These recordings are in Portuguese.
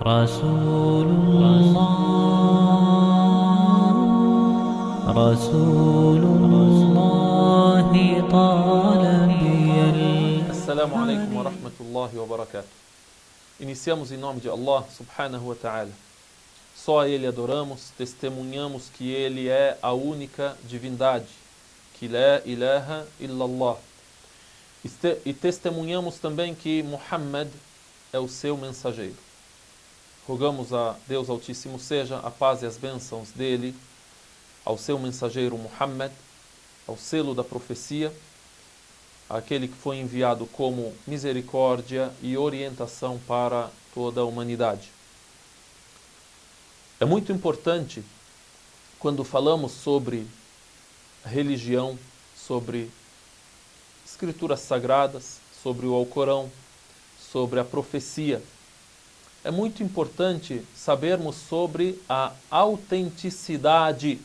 رسول الله رسول الله طال بي Assalamu alaikum wa rahmatullahi wa barakatuh. Iniciamos em nome de Allah subhanahu wa ta'ala. Só a Ele adoramos, testemunhamos que Ele é a única divindade, que la ilaha illallah. E testemunhamos também que Muhammad é o seu mensageiro. Rogamos a Deus Altíssimo seja a paz e as bênçãos dele, ao seu mensageiro Muhammad, ao selo da profecia, aquele que foi enviado como misericórdia e orientação para toda a humanidade. É muito importante, quando falamos sobre religião, sobre escrituras sagradas, sobre o Alcorão, sobre a profecia, é muito importante sabermos sobre a autenticidade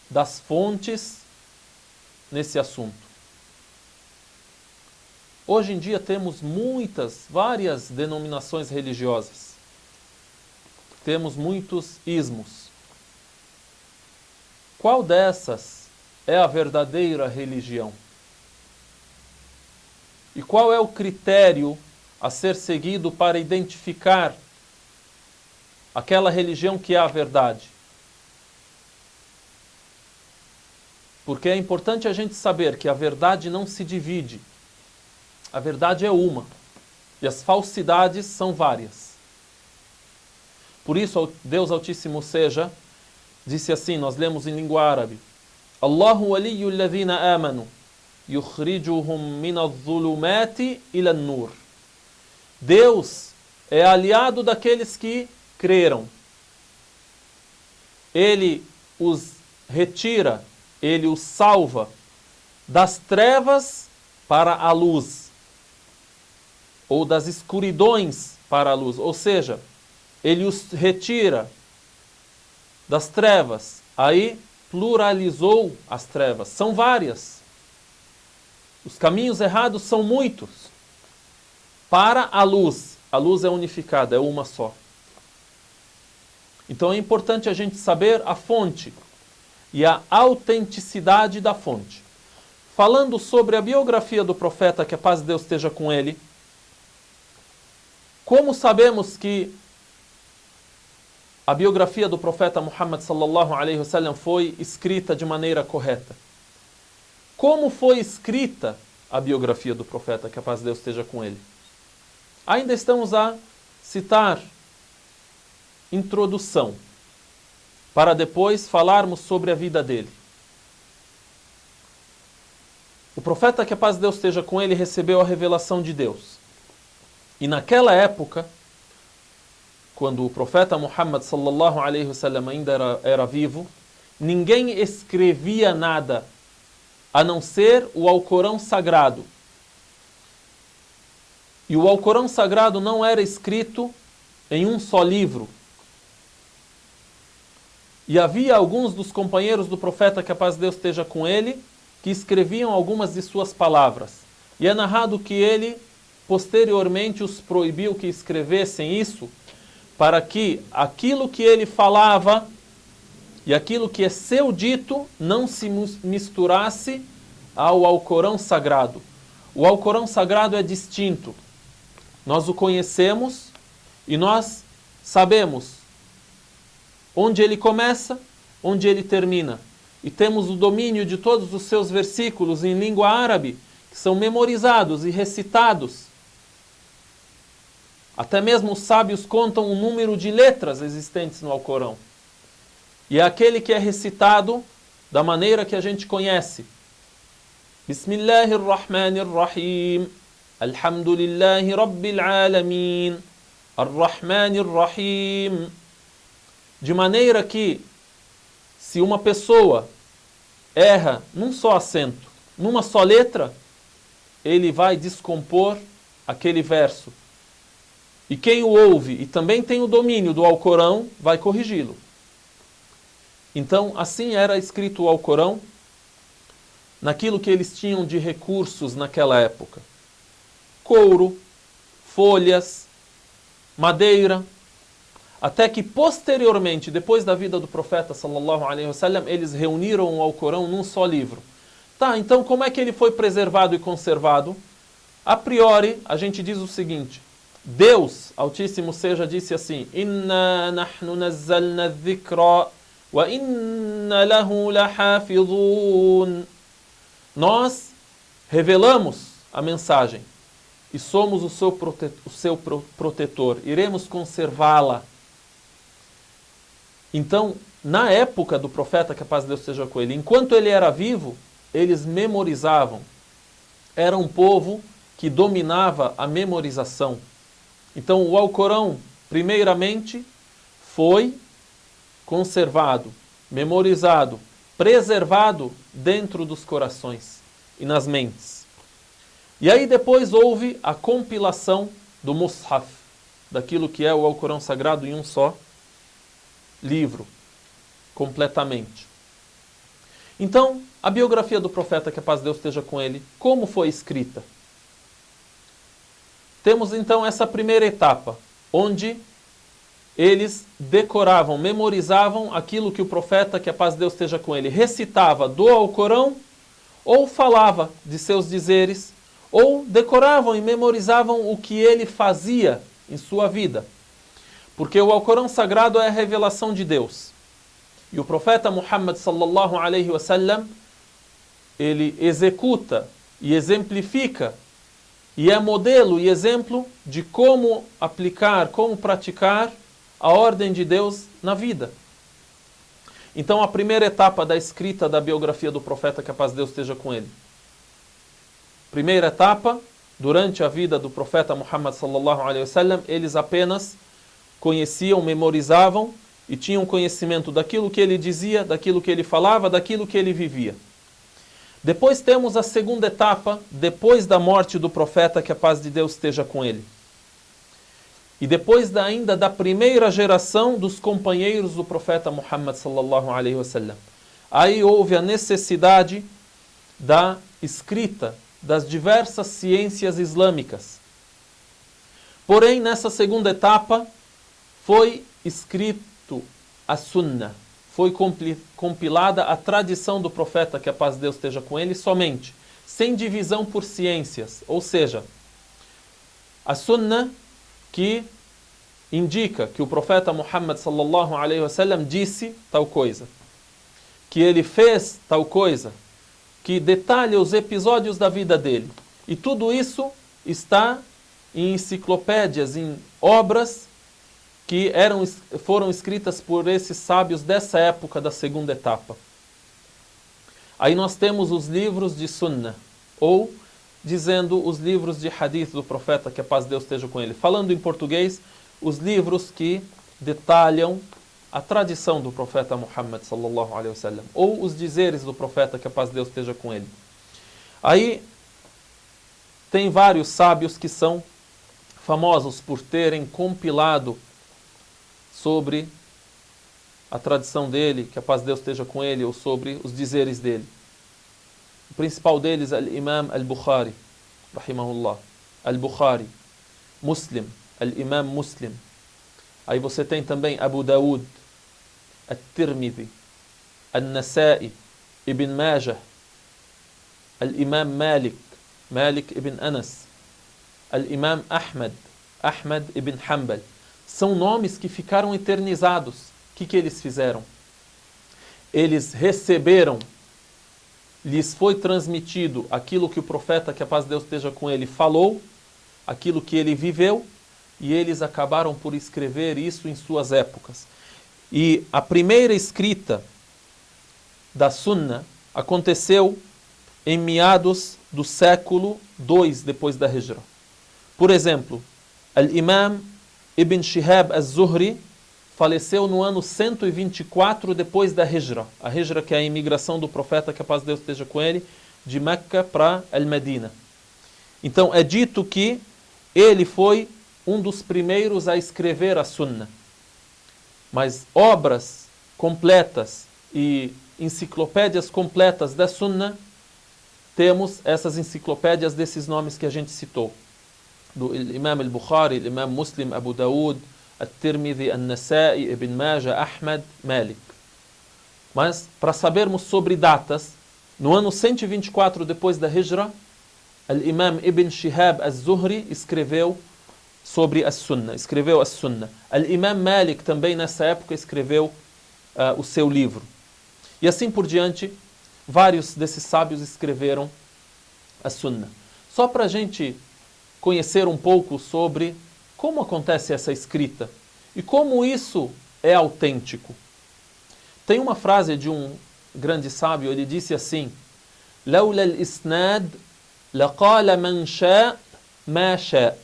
das fontes nesse assunto. Hoje em dia temos várias denominações religiosas. Temos muitos ismos. Qual dessas é a verdadeira religião? E qual é o critério a ser seguido para identificar aquela religião que é a verdade? Porque é importante a gente saber que a verdade não se divide. A verdade é uma. E as falsidades são várias. Por isso, Deus Altíssimo seja, disse assim, nós lemos em língua árabe: Allahu waliyyu alladhina amanu, yukhrijuhum minadh-dhulumati ila-an-nur. Deus é aliado daqueles que creram. Ele os retira, ele os salva das trevas para a luz, ou das escuridões para a luz. Ou seja, ele os retira das trevas. Aí pluralizou as trevas. São várias. Os caminhos errados são muitos. Para a luz é unificada, é uma só. Então é importante a gente saber a fonte e a autenticidade da fonte. Falando sobre a biografia do profeta, que a paz de Deus esteja com ele, como sabemos que a biografia do profeta Muhammad sallallahu alaihi wasallam foi escrita de maneira correta? Como foi escrita a biografia do profeta, que a paz de Deus esteja com ele? Ainda estamos a citar introdução, para depois falarmos sobre a vida dele. O profeta, que a paz de Deus esteja com ele, recebeu a revelação de Deus. E naquela época, quando o profeta Muhammad sallallahu alaihi wasallam ainda era vivo, ninguém escrevia nada a não ser o Alcorão Sagrado. E o Alcorão Sagrado não era escrito em um só livro. E havia alguns dos companheiros do profeta, que a paz de Deus esteja com ele, que escreviam algumas de suas palavras. E é narrado que ele, posteriormente, os proibiu que escrevessem isso, para que aquilo que ele falava e aquilo que é seu dito não se misturasse ao Alcorão Sagrado. O Alcorão Sagrado é distinto. Nós o conhecemos e nós sabemos onde ele começa, onde ele termina. E temos o domínio de todos os seus versículos em língua árabe, que são memorizados e recitados. Até mesmo os sábios contam o número de letras existentes no Alcorão. E é aquele que é recitado da maneira que a gente conhece. Bismillahirrahmanirrahim. Alhamdulillahi Rabbil Alamin. Ar-Rahmanir-Rahim. De maneira que, se uma pessoa erra num só acento, numa só letra, ele vai descompor aquele verso. E quem o ouve e também tem o domínio do Alcorão, vai corrigi-lo. Então, assim era escrito o Alcorão, naquilo que eles tinham de recursos naquela época. Couro, folhas, madeira, Até que posteriormente, depois da vida do profeta sallallahu alaihi wasallam, eles reuniram o Alcorão num só livro. Tá, então como é que ele foi preservado e conservado? A priori, a gente diz o seguinte: Deus, Altíssimo seja, disse assim: Inna nahnu nazzalna dhikra wa inna lahu lahafidhun. Nós revelamos a mensagem e somos o seu protetor. Iremos conservá-la. Então, na época do profeta, que a paz de Deus esteja com ele, enquanto ele era vivo, eles memorizavam. Era um povo que dominava a memorização. Então, o Alcorão, primeiramente, foi conservado, memorizado, preservado dentro dos corações e nas mentes. E aí depois houve a compilação do Mus'haf, daquilo que é o Alcorão Sagrado em um só livro, completamente. Então, a biografia do profeta, que a paz de Deus esteja com ele, como foi escrita? Temos então essa primeira etapa, onde eles decoravam, memorizavam aquilo que o profeta, que a paz de Deus esteja com ele, recitava do Alcorão, ou falava de seus dizeres, ou decoravam e memorizavam o que ele fazia em sua vida. Porque o Alcorão Sagrado é a revelação de Deus. E o profeta Muhammad sallallahu alaihi wasallam, ele executa e exemplifica e é modelo e exemplo de como aplicar, como praticar a ordem de Deus na vida. Então, a primeira etapa da escrita da biografia do profeta, que a paz de Deus esteja com ele. Primeira etapa, durante a vida do profeta Muhammad sallallahu alaihi wasallam, eles apenas conheciam, memorizavam e tinham conhecimento daquilo que ele dizia, daquilo que ele falava, daquilo que ele vivia. Depois temos a segunda etapa, depois da morte do profeta, que a paz de Deus esteja com ele. E depois ainda da primeira geração dos companheiros do profeta Muhammad sallallahu alaihi wasallam. Aí houve a necessidade da escrita das diversas ciências islâmicas. Porém, nessa segunda etapa, foi escrito a Sunnah. Foi compilada a tradição do profeta, que a paz de Deus esteja com ele, somente, sem divisão por ciências. Ou seja, a Sunnah que indica que o profeta Muhammad sallallahu alaihi wasallam disse tal coisa, que ele fez tal coisa, que detalha os episódios da vida dele. E tudo isso está em enciclopédias, em obras que foram escritas por esses sábios dessa época da segunda etapa. Aí nós temos os livros de Sunnah, ou dizendo os livros de Hadith do profeta, que a paz de Deus esteja com ele. Falando em português, os livros que detalham a tradição do profeta Muhammad sallallahu alaihi wasallam, ou os dizeres do profeta, que a paz de Deus esteja com ele. Aí tem vários sábios que são famosos por terem compilado sobre a tradição dele, que a paz de Deus esteja com ele, ou sobre os dizeres dele. O principal deles é Al-Imam Al-Bukhari, rahimahullah. Al-Bukhari, Muslim, Al-Imam Muslim. Aí você tem também Abu Dawud, At-Tirmidhi, Al-Nasa'i, Ibn Majah, Al-Imam Malik, Malik ibn Anas, Al-Imam Ahmad, Ahmad ibn Hanbal. São nomes que ficaram eternizados. O que eles fizeram? Eles receberam, lhes foi transmitido aquilo que o profeta, que a paz de Deus esteja com ele, falou, aquilo que ele viveu, e eles acabaram por escrever isso em suas épocas. E a primeira escrita da Sunnah aconteceu em meados do século II depois da Hijra. Por exemplo, Al-Imam Ibn Shihab Az-Zuhri faleceu no ano 124 depois da Hijra. A Hijra, que é a imigração do profeta, que a paz de Deus esteja com ele, de Meca para Al-Medina. Então é dito que ele foi um dos primeiros a escrever a Sunnah. Mas obras completas e enciclopédias completas da Sunnah, temos essas enciclopédias desses nomes que a gente citou. Do Imam Al-Bukhari, Imam Muslim, Abu Dawud, At-Tirmidhi, An-Nasa'i, Ibn Majah, Ahmad, Malik. Mas, para sabermos sobre datas, no ano 124 depois da Hijra, Al-Imam Ibn Shihab Az-Zuhri escreveu sobre a Sunnah, escreveu a Sunnah. Al-Imam Malik também nessa época escreveu o seu livro. E assim por diante, vários desses sábios escreveram a Sunnah. Só para a gente conhecer um pouco sobre como acontece essa escrita e como isso é autêntico. Tem uma frase de um grande sábio, ele disse assim: لولا الإسناد لقال من شاء ما شاء.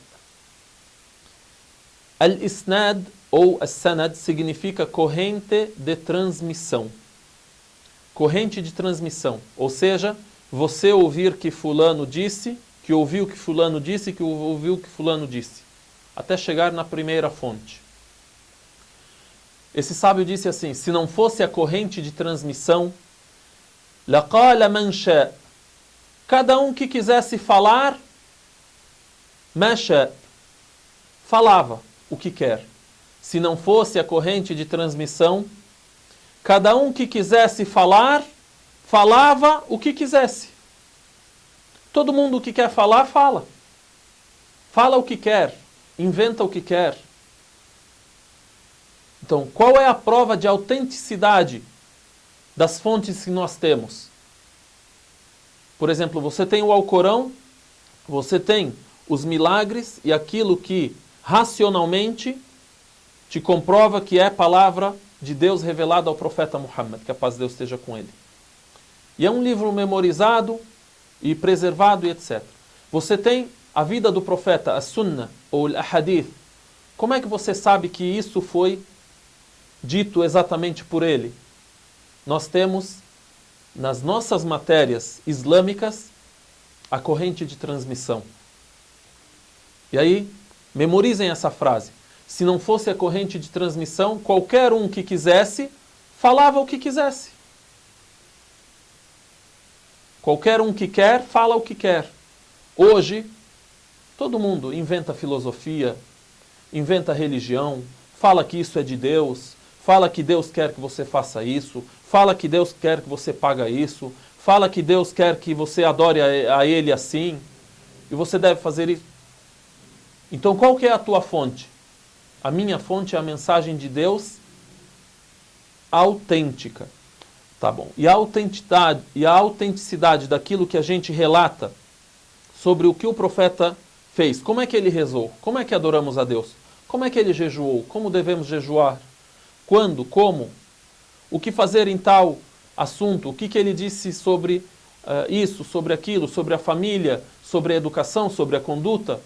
Al-Isnad ou As-Sanad significa corrente de transmissão. Corrente de transmissão, ou seja, você ouvir que fulano disse, que ouviu que fulano disse, que ouviu que fulano disse, até chegar na primeira fonte. Esse sábio disse assim: se não fosse a corrente de transmissão, لَقَالَ مَنْ شَاءَ, cada um que quisesse falar, مَا شَاءَ, falava o que quer. Se não fosse a corrente de transmissão, cada um que quisesse falar, falava o que quisesse. Todo mundo que quer falar, fala. Fala o que quer, inventa o que quer. Então, qual é a prova de autenticidade das fontes que nós temos? Por exemplo, você tem o Alcorão, você tem os milagres e aquilo que racionalmente te comprova que é palavra de Deus revelada ao profeta Muhammad, que a paz de Deus esteja com ele. E é um livro memorizado e preservado e etc. Você tem a vida do profeta, a Sunnah ou a Hadith. Como é que você sabe que isso foi dito exatamente por ele? Nós temos nas nossas matérias islâmicas a corrente de transmissão. E aí, memorizem essa frase. Se não fosse a corrente de transmissão, qualquer um que quisesse, falava o que quisesse. Qualquer um que quer, fala o que quer. Hoje, todo mundo inventa filosofia, inventa religião, fala que isso é de Deus, fala que Deus quer que você faça isso, fala que Deus quer que você paga isso, fala que Deus quer que você adore a Ele assim, e você deve fazer isso. Então, qual que é a tua fonte? A minha fonte é a mensagem de Deus autêntica. Tá bom. E a autenticidade daquilo que a gente relata sobre o que o profeta fez. Como é que ele rezou? Como é que adoramos a Deus? Como é que ele jejuou? Como devemos jejuar? Quando? Como? O que fazer em tal assunto? O que ele disse sobre isso, sobre aquilo, sobre a família, sobre a educação, sobre a conduta,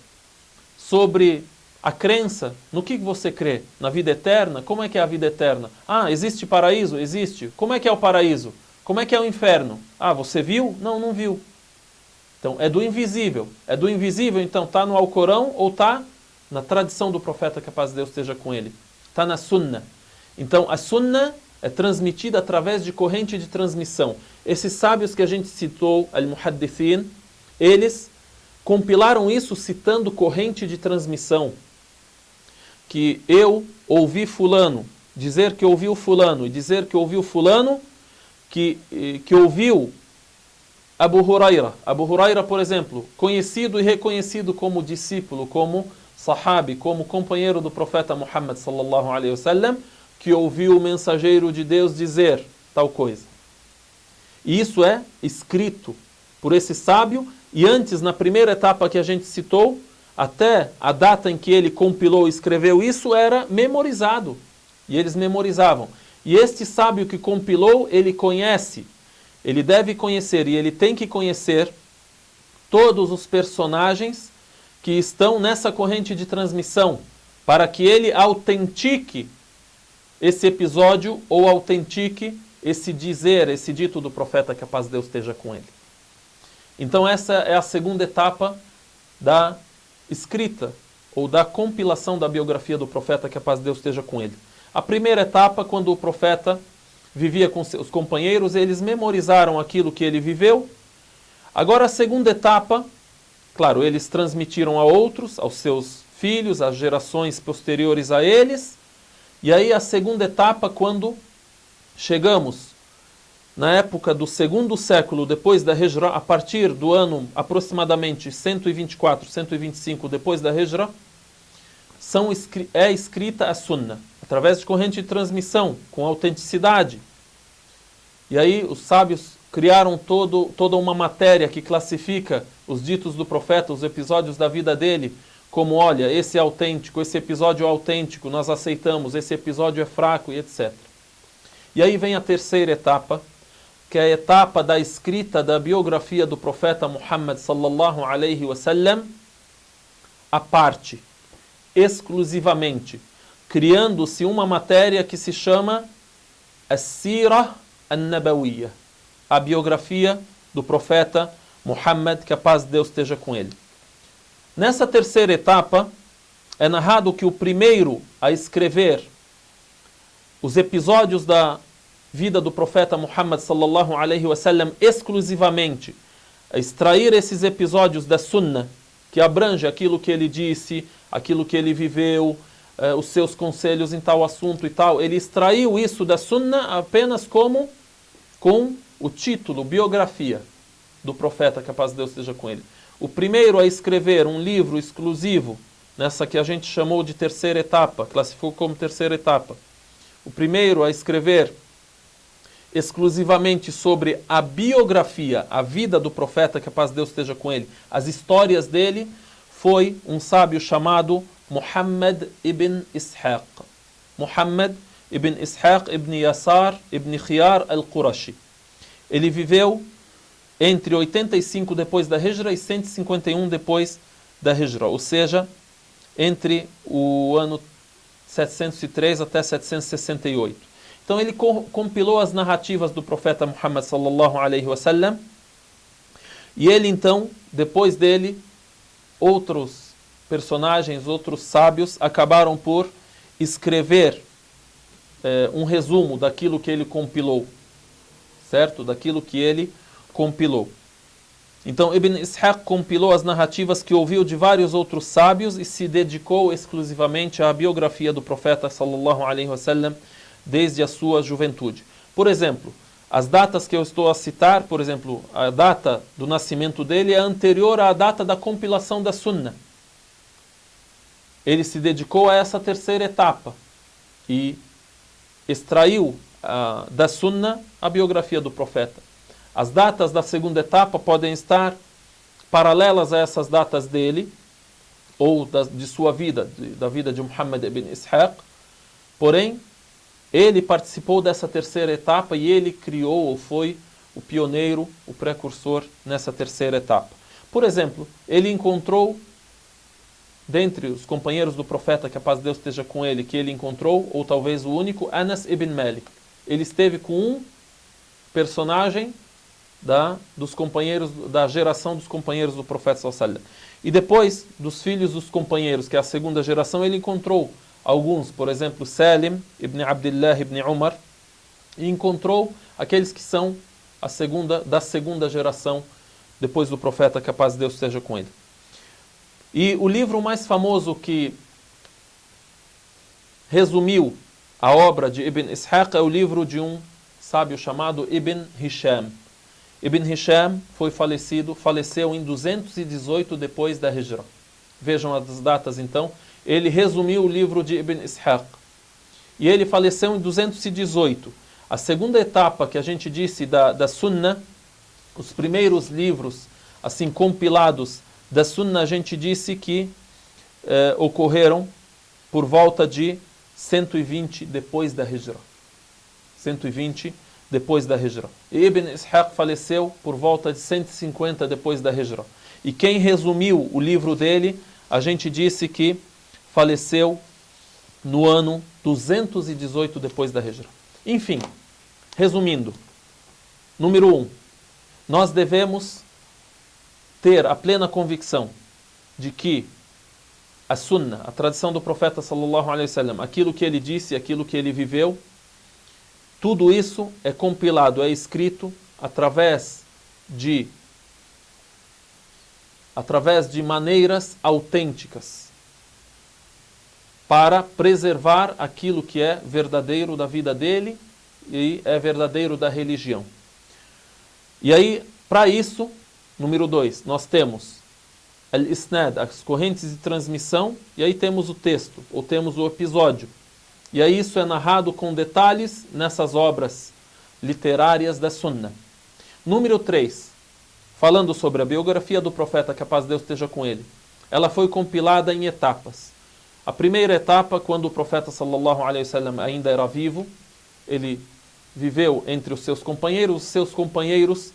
sobre a crença? No que você crê? Na vida eterna? Como é que é a vida eterna? Ah, existe paraíso? Existe. Como é que é o paraíso? Como é que é o inferno? Ah, você viu? Não, não viu. Então, é do invisível. É do invisível, então, está no Alcorão ou está na tradição do profeta, que a paz de Deus esteja com ele. Está na Sunnah. Então, a Sunnah é transmitida através de corrente de transmissão. Esses sábios que a gente citou, al-Muhaddithin, eles compilaram isso citando corrente de transmissão. Que eu ouvi fulano dizer que ouviu fulano, e dizer que ouviu fulano que ouviu Abu Huraira. Abu Huraira, por exemplo, conhecido e reconhecido como discípulo, como sahabi, como companheiro do profeta Muhammad sallallahu alaihi wasallam, que ouviu o mensageiro de Deus dizer tal coisa. E isso é escrito por esse sábio, e antes, na primeira etapa que a gente citou, até a data em que ele compilou e escreveu isso, era memorizado. E eles memorizavam. E este sábio que compilou, ele conhece, ele deve conhecer e ele tem que conhecer todos os personagens que estão nessa corrente de transmissão, para que ele autentique esse episódio ou autentique esse dizer, esse dito do profeta, que a paz de Deus esteja com ele. Então essa é a segunda etapa da escrita ou da compilação da biografia do profeta, que a paz de Deus esteja com ele. A primeira etapa, quando o profeta vivia com seus companheiros, eles memorizaram aquilo que ele viveu. Agora a segunda etapa, claro, eles transmitiram a outros, aos seus filhos, as gerações posteriores a eles. E aí a segunda etapa, quando chegamos na época do segundo século depois da Hijra, a partir do ano aproximadamente 124, 125 depois da Hijra, é escrita a Sunna, através de corrente de transmissão, com autenticidade. E aí os sábios criaram toda uma matéria que classifica os ditos do profeta, os episódios da vida dele, como, olha, esse é autêntico, esse episódio é autêntico, nós aceitamos, esse episódio é fraco, e etc. E aí vem a terceira etapa, que é a etapa da escrita da biografia do profeta Muhammad sallallahu alaihi wasallam, à parte, exclusivamente, criando-se uma matéria que se chama As-Sirah An-Nabawiyya, a biografia do profeta Muhammad, que a paz de Deus esteja com ele. Nessa terceira etapa, é narrado que o primeiro a escrever os episódios da vida do profeta Muhammad sallallahu alaihi wasallam exclusivamente, a extrair esses episódios da Sunna, que abrange aquilo que ele disse, aquilo que ele viveu, os seus conselhos em tal assunto e tal. Ele extraiu isso da Sunna apenas com o título, biografia do profeta, que a paz de Deus esteja com ele. O primeiro a escrever um livro exclusivo, nessa que a gente chamou de terceira etapa, classificou como terceira etapa. O primeiro a escrever exclusivamente sobre a biografia, a vida do profeta, que a paz de Deus esteja com ele, as histórias dele, foi um sábio chamado Muhammad ibn Ishaq. Muhammad ibn Ishaq ibn Yasar ibn Khiyar al-Qurashi. Ele viveu entre 85 depois da Hijra e 151 depois da Hijra, ou seja, entre o ano 703 até 768. Então ele compilou as narrativas do profeta Muhammad sallallahu alaihi wasallam, e ele então, depois dele, outros personagens, outros sábios acabaram por escrever um resumo daquilo que ele compilou, certo? Daquilo que ele compilou. Então Ibn Ishaq compilou as narrativas que ouviu de vários outros sábios e se dedicou exclusivamente à biografia do profeta sallallahu alaihi wasallam desde a sua juventude. Por exemplo, as datas que eu estou a citar, por exemplo, a data do nascimento dele é anterior à data da compilação da Sunna. Ele se dedicou a essa terceira etapa e extraiu da Sunna a biografia do profeta. As datas da segunda etapa podem estar paralelas a essas datas dele, ou de sua vida, da vida de Muhammad ibn Ishaq. Porém, ele participou dessa terceira etapa e ele criou, ou foi o pioneiro, o precursor nessa terceira etapa. Por exemplo, ele encontrou, dentre os companheiros do profeta, que a paz de Deus esteja com ele, que ele encontrou, ou talvez o único, Anas ibn Malik. Ele esteve com um personagem dos companheiros, da geração dos companheiros do profeta sallallahu alaihi wasallam. E depois dos filhos dos companheiros, que é a segunda geração, ele encontrou alguns, por exemplo, Salim ibn Abdullah ibn Umar, e encontrou aqueles que são da segunda geração depois do profeta, que a paz de Deus esteja com ele. E o livro mais famoso que resumiu a obra de Ibn Ishaq é o livro de um sábio chamado Ibn Hisham. Ibn Hisham faleceu em 218 depois da Hijra. Vejam as datas então. Ele resumiu o livro de Ibn Ishaq. E ele faleceu em 218. A segunda etapa que a gente disse da Sunna, os primeiros livros assim compilados da Sunna, a gente disse que ocorreram por volta de 120 depois da Hijra. 120 depois da Hijra. E Ibn Ishaq faleceu por volta de 150 depois da Hijra. E quem resumiu o livro dele, a gente disse que faleceu no ano 218 depois da Hijra. Enfim, resumindo, número 1, nós devemos ter a plena convicção de que a Sunna, a tradição do profeta sallallahu alaihi wasallam, aquilo que ele disse, aquilo que ele viveu, tudo isso é compilado, é escrito através de maneiras autênticas. para preservar aquilo que é verdadeiro da vida dele e é verdadeiro da religião. E aí, para isso, número 2, nós temos al-isnad, as correntes de transmissão, e aí temos o texto, ou temos o episódio. E aí isso é narrado com detalhes nessas obras literárias da Sunnah. Número 3, falando sobre a biografia do profeta, que a paz de Deus esteja com ele. Ela foi compilada em etapas. A primeira etapa, quando o profeta sallallahu alaihi wasallam ainda era vivo, ele viveu entre os seus companheiros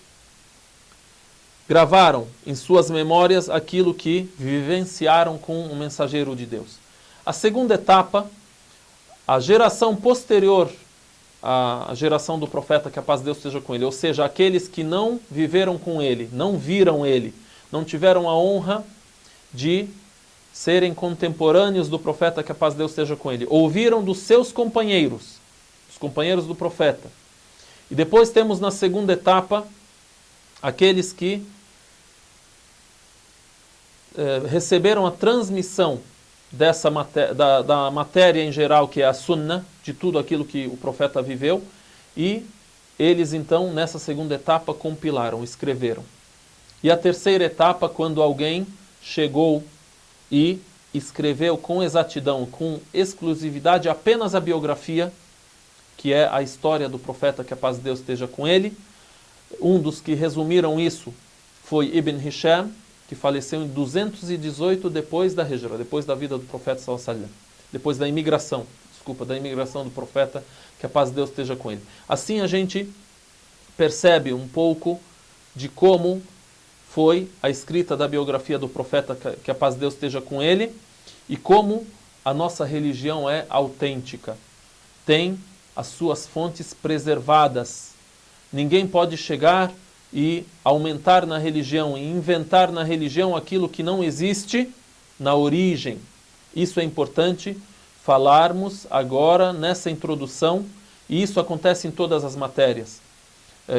gravaram em suas memórias aquilo que vivenciaram com o mensageiro de Deus. A segunda etapa, a geração posterior à geração do profeta, que a paz de Deus esteja com ele, ou seja, aqueles que não viveram com ele, não viram ele, não tiveram a honra de serem contemporâneos do profeta, que a paz de Deus esteja com ele, ouviram dos seus companheiros, dos companheiros do profeta. E depois temos na segunda etapa aqueles que receberam a transmissão dessa da matéria em geral, que é a Sunnah, de tudo aquilo que o profeta viveu, e eles então nessa segunda etapa compilaram, escreveram. E a terceira etapa, quando alguém chegou e escreveu com exatidão, com exclusividade, apenas a biografia, que é a história do profeta, que a paz de Deus esteja com ele. Um dos que resumiram isso foi Ibn Hisham, que faleceu em 218 depois da Hijra, depois da vida do profeta sallallahu alaihi wasallam, depois da imigração do profeta, que a paz de Deus esteja com ele. Assim a gente percebe um pouco de como foi a escrita da biografia do profeta, que a paz de Deus esteja com ele, e como a nossa religião é autêntica, tem as suas fontes preservadas. Ninguém pode chegar e aumentar na religião, e inventar na religião aquilo que não existe na origem. Isso é importante falarmos agora nessa introdução, e isso acontece em todas as matérias.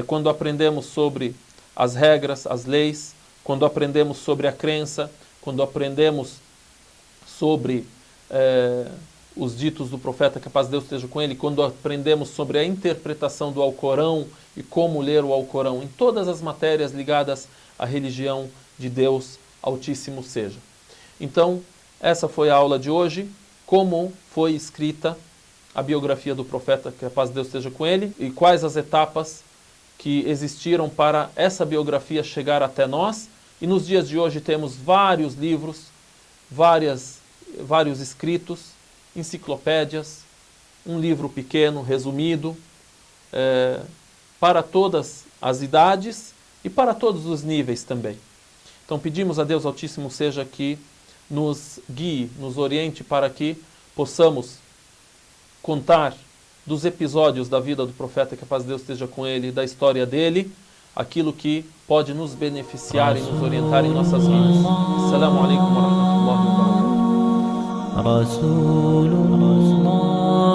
Quando aprendemos sobre as regras, as leis, quando aprendemos sobre a crença, quando aprendemos sobre os ditos do profeta, que a paz de Deus esteja com ele, quando aprendemos sobre a interpretação do Alcorão e como ler o Alcorão, em todas as matérias ligadas à religião de Deus Altíssimo seja. Então, essa foi a aula de hoje, como foi escrita a biografia do profeta, que a paz de Deus esteja com ele, e quais as etapas que existiram para essa biografia chegar até nós. E nos dias de hoje temos vários livros, vários escritos, enciclopédias, um livro pequeno, resumido, para todas as idades e para todos os níveis também. Então pedimos a Deus Altíssimo seja que nos guie, nos oriente para que possamos contar dos episódios da vida do profeta, que a paz de Deus esteja com ele, da história dele, aquilo que pode nos beneficiar e nos orientar em nossas vidas. Assalamu alaikum wa rahmatullahi wa barakatuh. رسول الله